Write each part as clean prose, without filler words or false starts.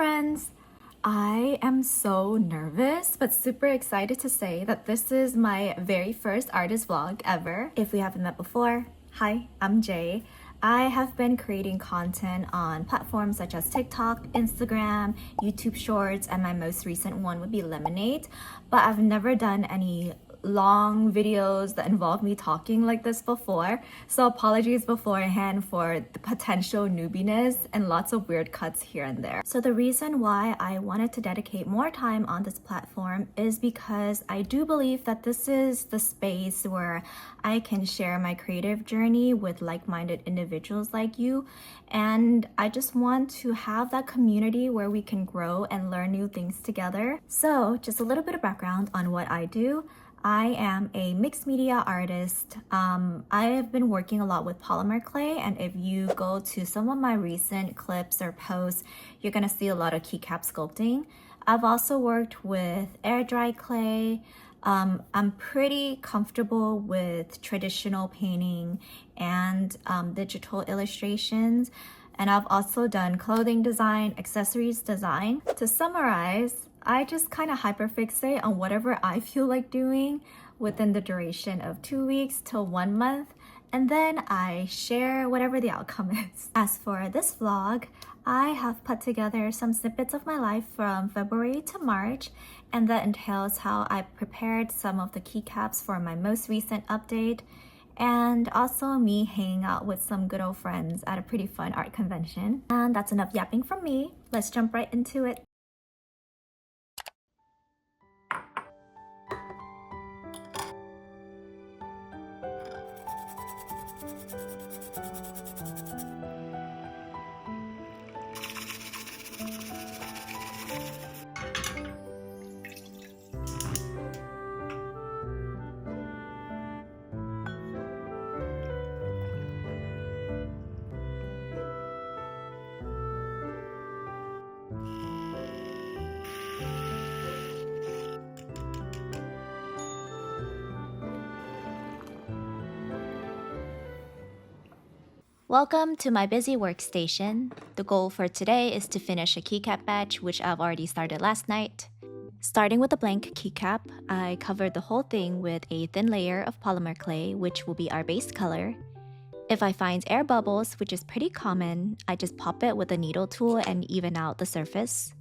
friends! I am so nervous but super excited to say that this is my very first artist vlog ever. If we haven't met before, hi, I'm Jay. I have been creating content on platforms such as TikTok, Instagram, YouTube Shorts, and my most recent one would be Lemonade, but I've never done any long videos that involve me talking like this before, so apologies beforehand for the potential newbiness and lots of weird cuts here and there. So the reason why I wanted to dedicate more time on this platform is because I do believe that this is the space where I can share my creative journey with like-minded individuals like you, and I just want to have that community where we can grow and learn new things together. So just a little bit of background on what I do. I am a mixed media artist. I have been working a lot with polymer clay, and if you go to some of my recent clips or posts, you're gonna see a lot of keycap sculpting. I've also worked with air dry clay. I'm pretty comfortable with traditional painting and digital illustrations, and I've also done clothing design, accessories design. To summarize, I just kind of hyperfixate on whatever I feel like doing within the duration of 2 weeks to 1 month, and then I share whatever the outcome is. As for this vlog, I have put together some snippets of my life from February to March, and that entails how I prepared some of the keycaps for my most recent update, and also me hanging out with some good old friends at a pretty fun art convention. And that's enough yapping from me. Let's jump right into it. Welcome to my busy workstation. The goal for today is to finish a keycap batch, which I've already started last night. Starting with a blank keycap, I covered the whole thing with a thin layer of polymer clay, which will be our base color. If I find air bubbles, which is pretty common, I just pop it with a needle tool and even out the surface.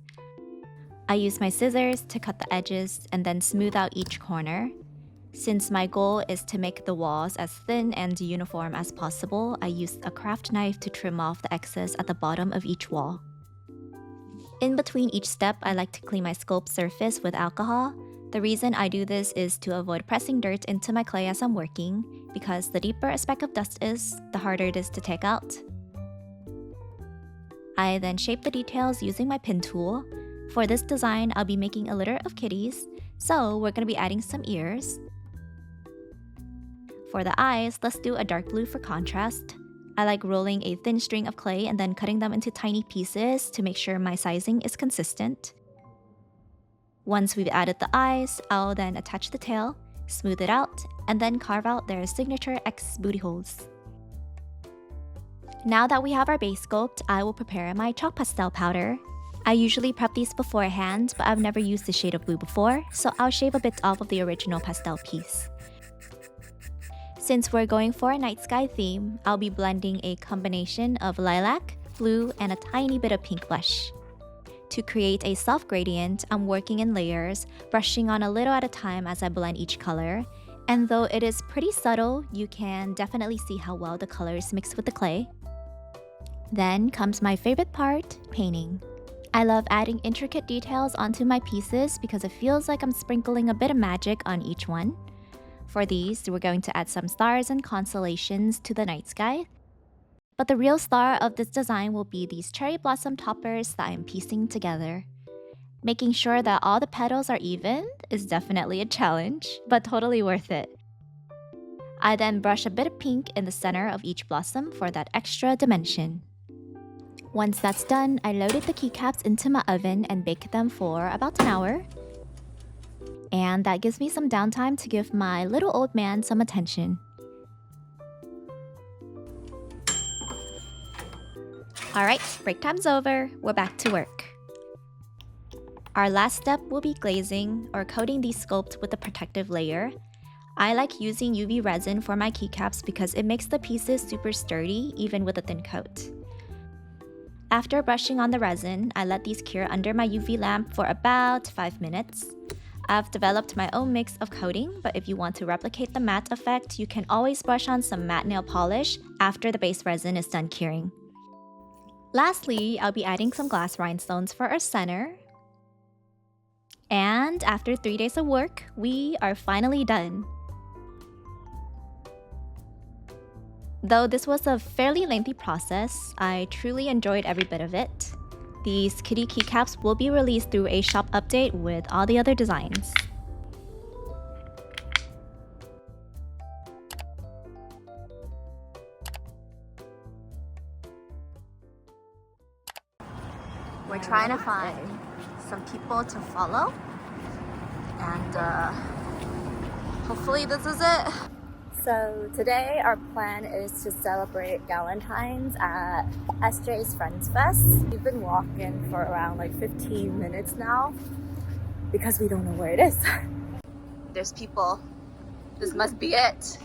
I use my scissors to cut the edges and then smooth out each corner. Since my goal is to make the walls as thin and uniform as possible, I used a craft knife to trim off the excess at the bottom of each wall. In between each step, I like to clean my sculpt surface with alcohol. The reason I do this is to avoid pressing dirt into my clay as I'm working, because the deeper a speck of dust is, the harder it is to take out. I then shape the details using my pin tool. For this design, I'll be making a litter of kitties, so we're going to be adding some ears. For the eyes, let's do a dark blue for contrast. I like rolling a thin string of clay and then cutting them into tiny pieces to make sure my sizing is consistent. Once we've added the eyes, I'll then attach the tail, smooth it out, and then carve out their signature X booty holes. Now that we have our base sculpt, I will prepare my chalk pastel powder. I usually prep these beforehand, but I've never used this shade of blue before, so I'll shave a bit off of the original pastel piece. Since we're going for a night sky theme, I'll be blending a combination of lilac, blue, and a tiny bit of pink blush. To create a soft gradient, I'm working in layers, brushing on a little at a time as I blend each color. And though it is pretty subtle, you can definitely see how well the colors mix with the clay. Then comes my favorite part, painting. I love adding intricate details onto my pieces because it feels like I'm sprinkling a bit of magic on each one. For these, we're going to add some stars and constellations to the night sky. But the real star of this design will be these cherry blossom toppers that I'm piecing together. Making sure that all the petals are even is definitely a challenge, but totally worth it. I then brush a bit of pink in the center of each blossom for that extra dimension. Once that's done, I loaded the keycaps into my oven and baked them for about an hour. And that gives me some downtime to give my little old man some attention. Alright, break time's over. We're back to work. Our last step will be glazing or coating these sculpts with a protective layer. I like using UV resin for my keycaps because it makes the pieces super sturdy even with a thin coat. After brushing on the resin, I let these cure under my UV lamp for about 5 minutes. I've developed my own mix of coating, but if you want to replicate the matte effect, you can always brush on some matte nail polish after the base resin is done curing. Lastly, I'll be adding some glass rhinestones for our center. And after 3 days of work, we are finally done. Though this was a fairly lengthy process, I truly enjoyed every bit of it. These kitty keycaps will be released through a shop update with all the other designs. We're trying to find some people to follow, and hopefully this is it. So today our plan is to celebrate Valentine's at SJ's Friends Fest. We've been walking for around like 15 minutes now because we don't know where it is. There's people. This must be it.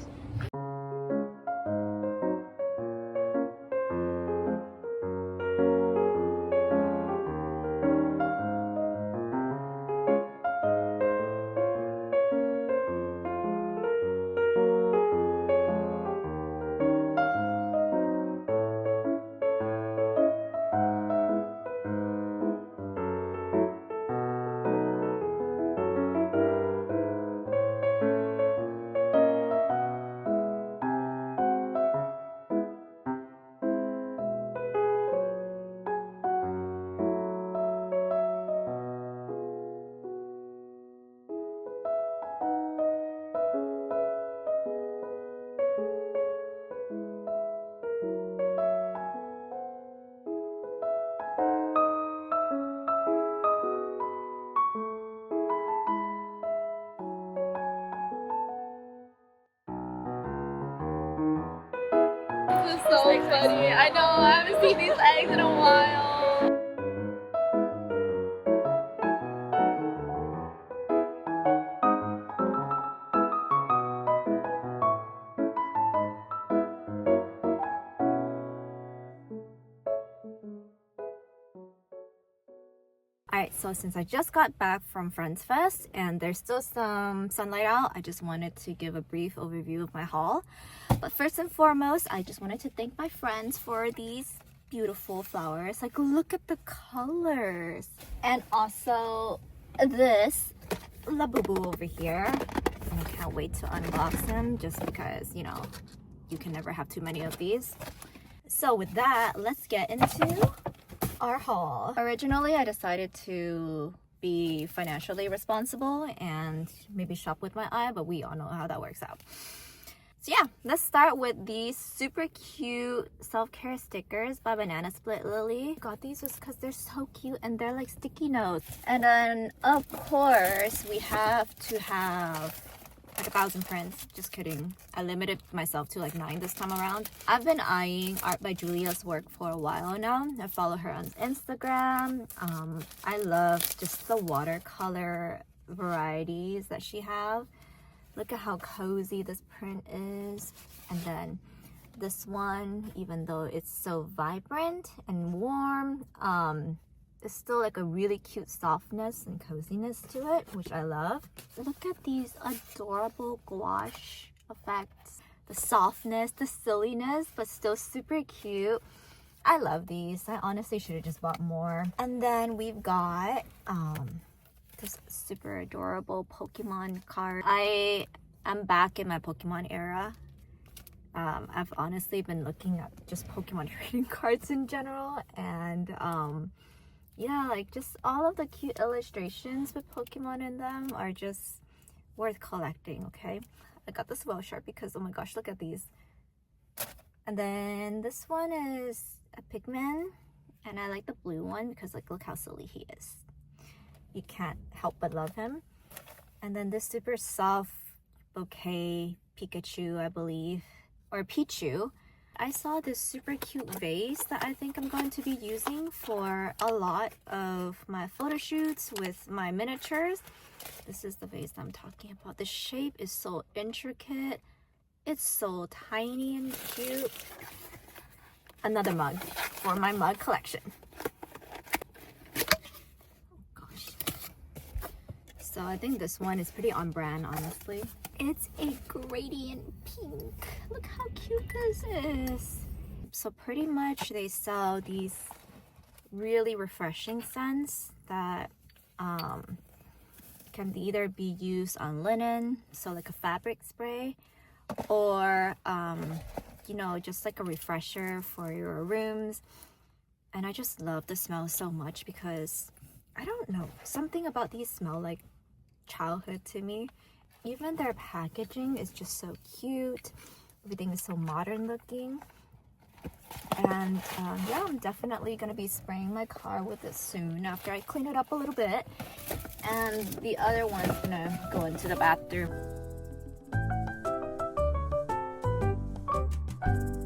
This is so funny. I know, I haven't seen these eggs in a while. Alright, so since I just got back from Friends Fest and there's still some sunlight out, I just wanted to give a brief overview of my haul. But first and foremost, I just wanted to thank my friends for these beautiful flowers. Like, look at the colors. And also this Labubu over here. And I can't wait to unbox them just because, you know, you can never have too many of these. So with that, let's get into our haul. Originally, I decided to be financially responsible and maybe shop with my eye, but we all know how that works out. So yeah, let's start with these super cute self-care stickers by Banana Split Lily. Got these just because they're so cute and they're like sticky notes. And then of course we have to have like 1,000 prints. Just kidding. I limited myself to like 9 this time around. I've been eyeing Art by Julia's work for a while now. I follow her on Instagram. I love just the watercolor varieties that she have. Look at how cozy this print is. And then this one, even though it's so vibrant and warm, there's still like a really cute softness and coziness to it, which I love. Look at these adorable gouache effects. The softness, the silliness, but still super cute. I love these. I honestly should have just bought more. And then we've got this super adorable Pokemon card. I am back in my Pokemon era. I've honestly been looking at just Pokemon trading cards in general, and yeah, like just all of the cute illustrations with Pokemon in them are just worth collecting. Okay, I got this well sharp because oh my gosh, look at these. And then this one is a Pigman, and I like the blue one because like look how silly he is. You can't help but love him. And then this super soft bouquet Pikachu, I believe, or Pichu. I saw this super cute vase that I think I'm going to be using for a lot of my photo shoots with my miniatures. This is the vase that I'm talking about. The shape is so intricate. It's so tiny and cute. Another mug for my mug collection. Oh gosh. So I think this one is pretty on brand, honestly. It's a gradient pink. Look how cute this is. So pretty much they sell these really refreshing scents that can either be used on linen, so like a fabric spray, or you know, just like a refresher for your rooms. And I just love the smell so much because I don't know, something about these smell like childhood to me. Even their packaging is just so cute. Everything is so modern looking. And yeah, I'm definitely gonna be spraying my car with it soon after I clean it up a little bit. And the other one's gonna go into the bathroom.